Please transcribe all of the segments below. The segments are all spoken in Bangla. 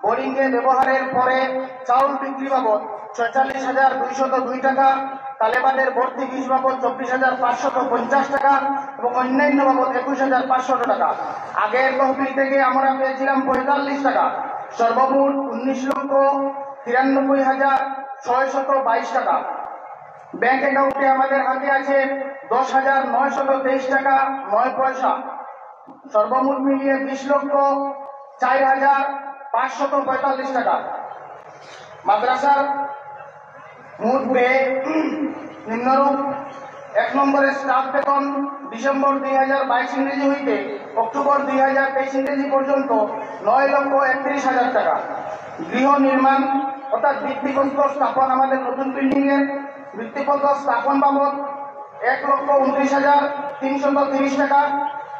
বোরিংয়ে ব্যবহারের পরে চাউল বিক্রি বাবদ 46,202 টাকা, তালেবানের ভর্তি বীজ বাবদ 24,550 টাকা এবং অন্যান্য বাবদ 21,500 টাকা। আগের তহবিল থেকে আমরা পেয়েছিলাম 45 টাকা। সর্বমোট 19,93,622 টাকা। ব্যাংক অ্যাকাউন্টে আমাদের হাতে আছে 10,923 টাকা 9 পয়সা। সর্বমোট মিলিয়ে 20,04,545 টাকা। মাদ্রাসার মোট ব্যয় নিম্নরূপ: 1 নম্বরে স্টাফ বেতন ডিসেম্বর 2022 ইংরেজি হইতে অক্টোবর 2023 ইংরেজি পর্যন্ত 9,31,000 টাকা। গৃহ নির্মাণ অর্থাৎ ভিত্তিপ্রস্তর স্থাপন, আমাদের নতুন বিল্ডিং এর ভিত্তিপ্রস্তর স্থাপন বাবদ 1,29,330 টাকা।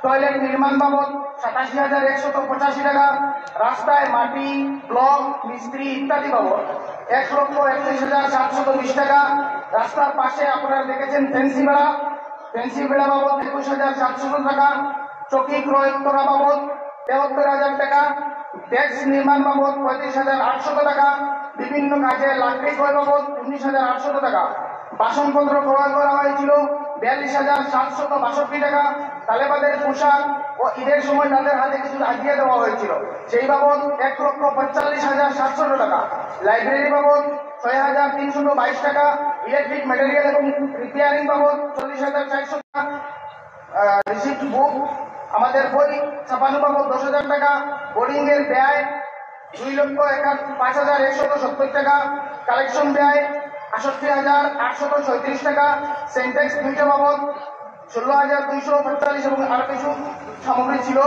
টয়লেট নির্মাণ বাবদ 87,185 টাকা। রাস্তায় মাটি, ব্লক, মিস্ত্রি ইত্যাদি বাবদ 1,31,720 টাকা। রাস্তার পাশে আপনারা দেখেছেন ফেন্সি বেড়া বাবদ 21,700 টাকা। চকি ক্রয় করা বাবদ 73,000 টাকা। ডেস্ক নির্মাণ বাবদ 35,800 টাকা। বিভিন্ন কাজে লাকড়ি ক্রয় বাবদ 19,800 টাকা। বাসনপত্র ক্রয় করা হয়েছিল 42,762 টাকা। তালেবানের পোশাক ও ঈদের সময় তাদের হাতে কিছু হাতিয়ে দেওয়া হয়েছিল, সেই বাবদ 1,45,700 টাকা। লাইব্রেরি বাবদ 6,322 টাকা। ইলেকট্রিক ম্যাটেরিয়াল এবং রিপেয়ারিং বাবদ 40,400 টাকা। রিসিপ্ট বুক আমাদের বই ছাপানো বাবদ 10,000 টাকা। বোর্ডিং এর ব্যয় 2,05,170 টাকা। কালেকশন ব্যয় 68,836 টাকা। সেন্টেক্স দুইটা বাবদ 16,245 এবং আরো কিছু সামগ্রী ছিল।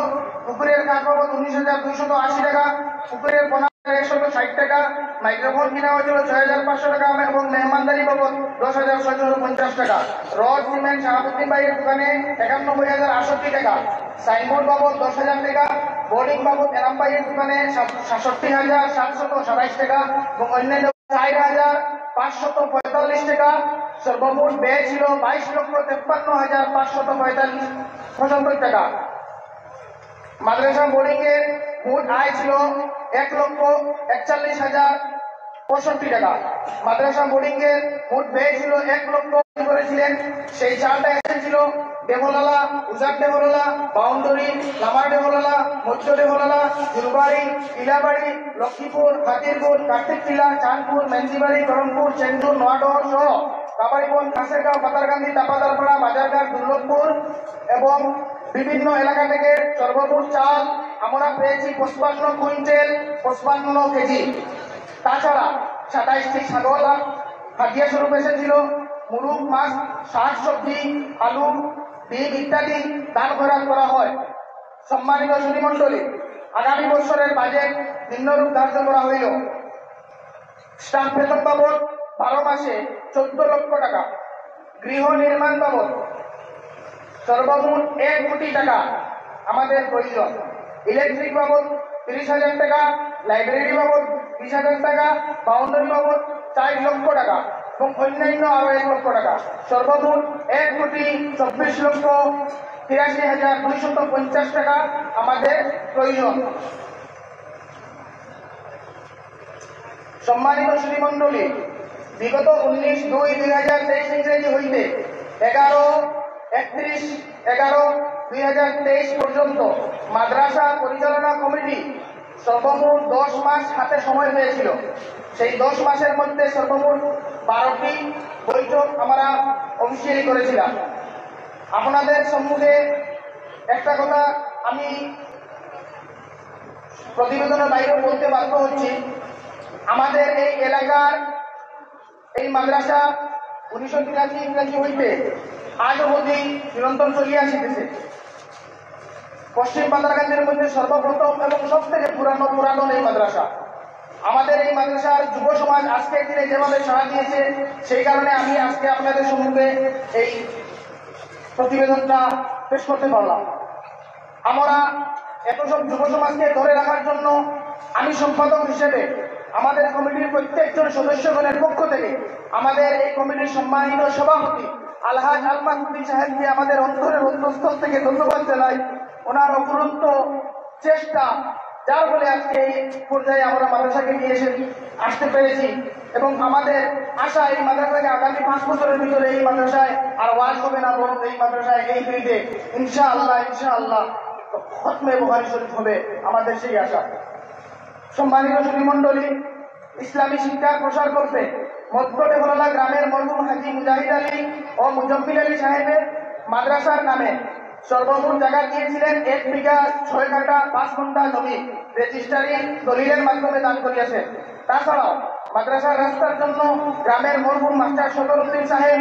পুকুরের কাঠ বাবদ 19,280 টাকা। পুকুরের পোনা 160 টাকা। মাইক্রোফোন কিনা হয়েছিল 6,500 টাকা এবং মেহমানদারি বাবদ 10,650 টাকা। রড সিমেন্ট শাহাবুদ্দিন ভাইয়ের দোকানে 91,068 টাকা। সাইনবোর্ড বাবদ 10,000 টাকা। বোর্ডিং বাবদ এনাম ভাইয়ের দোকানে 67,727 টাকা এবং অন্যান্য 4,545 টাকা। সর্বমোট ব্যয় ছিল 22,53,545 টাকা। মাদ্রাসা বোর্ডিং এর মোট আয় ছিল 1,41,065 টাকা। মাদ্রাসা বোর্ডিং এর মোট ব্যয় ছিল 1 লক্ষ করেছিলেন। সেই চালটা এসেছিল ডেভোলালা, উজার ডেভোলালা, বাউন্ডারি, লামার ডেভোলালা, মধ্য ডেভোলালা, জুলবাড়ি, ইলাবাড়ি, লক্ষ্মীপুর, হাতিরপুর, কার্তিকটিলা, চাঁদপুর, মেঞ্জিবাড়ি, করমপুর, চেন্দুর, নোয়াডহর সহ কাবারিবন, কাছেরগাঁও, পাতারকান্দি, তাপাদারপাড়া, বাজারঘাট, দুর্লভপুর এবং বিভিন্ন এলাকা থেকে সর্বমোট চাল আমরা পেয়েছি 55 কুইন্টাল 55 কেজি। তাছাড়া 27টি ছাগল হাতিয়া স্বরূপ এসেছিল। মুরগ, মাছ, শাক সবজি, আলু, ডিম ইত্যাদি দান খয়রাত করা হয়। সম্মানিত সুধীমণ্ডলী, আগামী বছরের বাজেট নিম্নরূপ ধার্য করা হইল: স্টাফ বেতন বাবদ 12 মাসে 14 লক্ষ টাকা। গৃহ নির্মাণ বাবদ সর্বমোট 1 কোটি টাকা আমাদের প্রয়োজন। ইলেকট্রিক বাবদ 30,000 টাকা। লাইব্রেরি বাবদ 20,000 টাকা। বাউন্ডারি বাবদ 4 লক্ষ টাকা এবং অন্যান্য আরো 1 লক্ষ টাকা। সর্বমোট 1,24,83,250 টাকা আমাদের প্রয়োজন। সম্মানিত সুধীমণ্ডলী, বিগত 19/2/2023 ইংরেজি হইতে 11/31/2023 পর্যন্ত মাদ্রাসা পরিচালনা কমিটি সর্বমোট 10 মাস হাতে সময় পেয়েছিল। সেই 10 মাসের মধ্যে সর্বমোট 12টি বৈঠক আমরা অফিসিয়ালি করেছিলাম। আপনাদের সম্মুখে একটা কথা আমি প্রতিবেদনের বাইরে বলতে বাধ্য হচ্ছি। আমাদের এই এলাকার এই মাদ্রাসা 1983 ইংরেজি হইতে আজ অবধি নিরন্তর চলিয়ে আসিতেছে। পশ্চিম পাতারকান্দির মধ্যে সর্বপ্রথম এবং সব থেকে পুরাতন এই মাদ্রাসা। আমাদের এই মাদ্রাসার যুব সমাজ আজকের দিনে যেভাবে সাড়া দিয়েছে, সেই কারণে আমি আজকে আপনাদের সম্মুখে এই প্রতিবেদনটা পেশ করতে পারলাম। আমরা এত সব যুব সমাজকে ধরে রাখার জন্য আমি সম্পাদক হিসেবে আমাদের কমিটির প্রত্যেকজন সদস্যগণের পক্ষ থেকে আমাদের এই কমিটির সম্মানিত সভাপতি আলহাজ আলমাসউদ্দিন সাহেবকে আমাদের অন্তরের অন্তঃস্থল থেকে ধন্যবাদ জানাই। ওনার অফুরন্ত চেষ্টা যার ফলে আজকে এই পর্যায়ে আমরা মাদ্রাসাকে নিয়ে আসতে পেরেছি। এবং আমাদের আশা এই মাদ্রাসাকে আগামী 5 বছরের ভিতরে এই মাদ্রাসায় আর ওয়াজ হবে না, বরং এই মাদ্রাসায় এই ফিল্ডে ইনশাআল্লাহ খতমে বুখারী শরীফ হবে, আমাদের সেই আশা। সম্মানিত সুধীমণ্ডলী, ইসলামী শিক্ষার প্রসার করতে মধ্য ডেভেললা গ্রামের মরহুম হাজী মুজাহিদ আলী ও মুজম্মিল আলী সাহেবের মাদ্রাসার নামে সর্বমোট জায়গা দিয়েছিলেন 1 বিঘা 6 কাঠা 5 ঘন্টা জমি, রেজিস্ট্রারি দলিলের মাধ্যমে দান করিয়াছেন। তাছাড়াও মাদ্রাসার রাস্তার জন্য গ্রামের মরহুম মাস্টার সদরুদ্দিন সাহেব,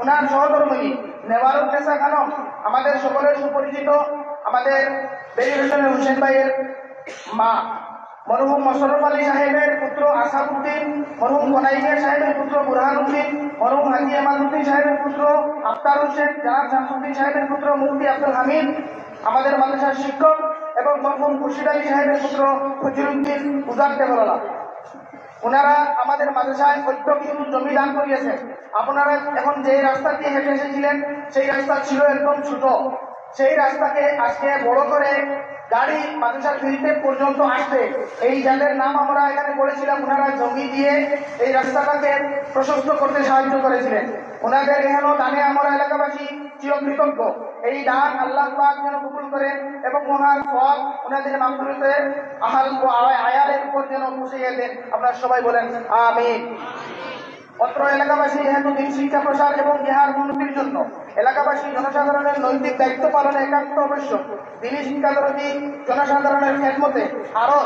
ওনার সহধর্মিণী নেওয়ারুন্নেসা খানম, আমাদের সকলের সুপরিচিত আমাদের বেরিয়েশনের হোসেন ভাইয়ের মা, মরহুম মোশাররফ আলী সাহেবের পুত্র আসাদউদ্দিন, মরহুম কোনাইমিয়া সাহেবের পুত্র বুরহানউদ্দিন, মরহুম হাজী আমাদউদ্দিন সাহেবের পুত্র আফতার হোসেন, জনাব শামসুদ্দিন সাহেবের পুত্র মুফতি আব্দুল হামিদ, আমাদের মাদ্রাসার শিক্ষক, এবং মরহুম খুরশিদ আলী সাহেবের পুত্র ফজলুদ্দিন উজার দেবলালা। ওনারা আমাদের মাদ্রাসায় ঐক্য কিছু জমি দান করিয়েছেন। আপনারা এখন যে রাস্তা দিয়ে হেঁটে এসেছিলেন সেই রাস্তা ছিল একদম ছোট, সেই রাস্তাকে আজকে বড় করে গাড়ি মাদ্রাসার ফিল্ডে পর্যন্ত আসবে, এই যাদের নাম আমরা এখানে বলেছিলাম, ওনারা জমি দিয়ে এই রাস্তাটাকে প্রশস্ত করতে সাহায্য করেছিলেন। ওনাদের এখানে দানে আমরা এলাকাবাসী চিরকৃতজ্ঞ। এই দান আল্লাহ পাক যেন কবুল করেন এবং ওনার সওয়াব ওনাদের মাগফিরাতের আহাল ও আয়ালের উপর যেন পৌঁছিয়ে দেন। আপনারা সবাই বলেন আমিন। অত্র এলাকাবাসী যেহেতু দিন শিক্ষা প্রসার এবং ইহার উন্নতির জন্য এলাকাবাসী জনসাধারণের নৈতিক দায়িত্ব পালনে একান্ত আবশ্যক, দিনী শিক্ষাদরদী জনসাধারণের খেদমতে আরো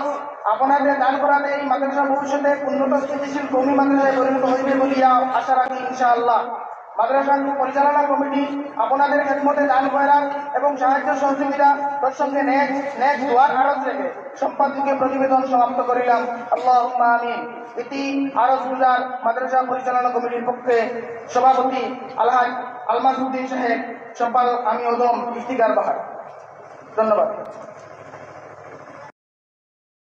আপনাদের দান করাতে এই মাদ্রাসা ভবিষ্যতে উন্নত স্থিতিশীল কওমি মাদ্রাসায় পরিণত হইবে বলিয়া আশা রাখি ইনশাআল্লাহ। মাদ্রাসা পরিচালনা কমিটি আপনাদের খেদমতে দান খয়রাত এবং সাহায্য সহযোগিতা প্রসঙ্গে নেক্সট দোয়ার আরজ রেখে সম্পাদকীয় প্রতিবেদন সমাপ্ত করিলাম। আল্লাহুম্মা আমিন। ইতি আরজ গুজার মাদ্রাসা পরিচালনা কমিটির পক্ষে সভাপতি আলহাজ আলমাজউদ্দিন সাহেব, সম্পাদক আমি ওদম ইফতিকার বাহার। ধন্যবাদ।